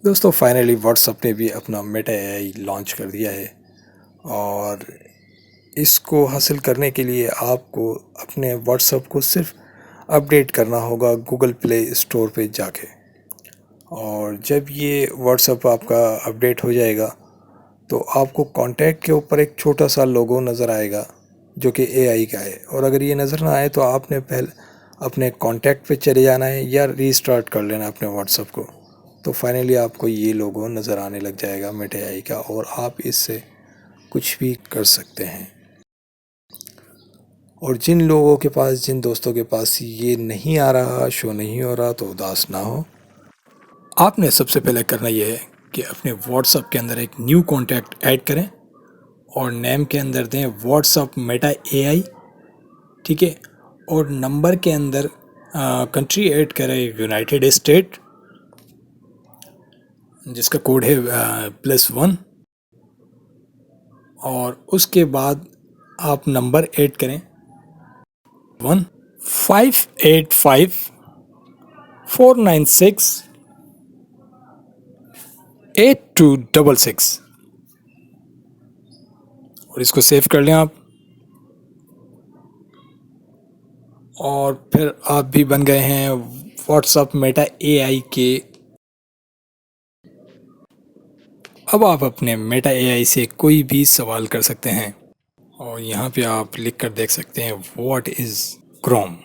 दोस्तों finally WhatsApp ने भी अपना मेटा एआई लॉन्च कर दिया है और इसको हासिल करने के लिए आपको अपने व्हाट्सएप को सिर्फ अपडेट करना होगा गूगल प्ले स्टोर पे जाके। और जब ये व्हाट्सएप आपका अपडेट हो जाएगा तो आपको कॉन्टैक्ट के ऊपर एक छोटा सा लोगो नज़र आएगा जो कि एआई का है। और अगर ये नज़र ना आए तो आपने पहले अपने कॉन्टैक्ट पे चले जाना है या रीस्टार्ट कर लेना अपने व्हाट्सएप को। तो फाइनली आपको ये लोगो नज़र आने लग जाएगा मेटा एआई का और आप इससे कुछ भी कर सकते हैं। और जिन लोगों के पास, जिन दोस्तों के पास ये नहीं आ रहा, शो नहीं हो रहा, तो उदास ना हो। आपने सबसे पहले करना ये है कि अपने व्हाट्सएप के अंदर एक न्यू कॉन्टैक्ट ऐड करें और नेम के अंदर दें व्हाट्सएप मेटा एआई, ठीक है। और नंबर के अंदर कंट्री ऐड करें यूनाइटेड स्टेट, जिसका कोड है +1। और उसके बाद आप नंबर ऐड करें 15854968266 और इसको सेव कर लें आप। और फिर आप भी बन गए हैं व्हाट्सएप मेटा एआई के। अब आप अपने मेटा एआई से कोई भी सवाल कर सकते हैं और यहाँ पे आप लिख कर देख सकते हैं व्हाट इज़ क्रोम।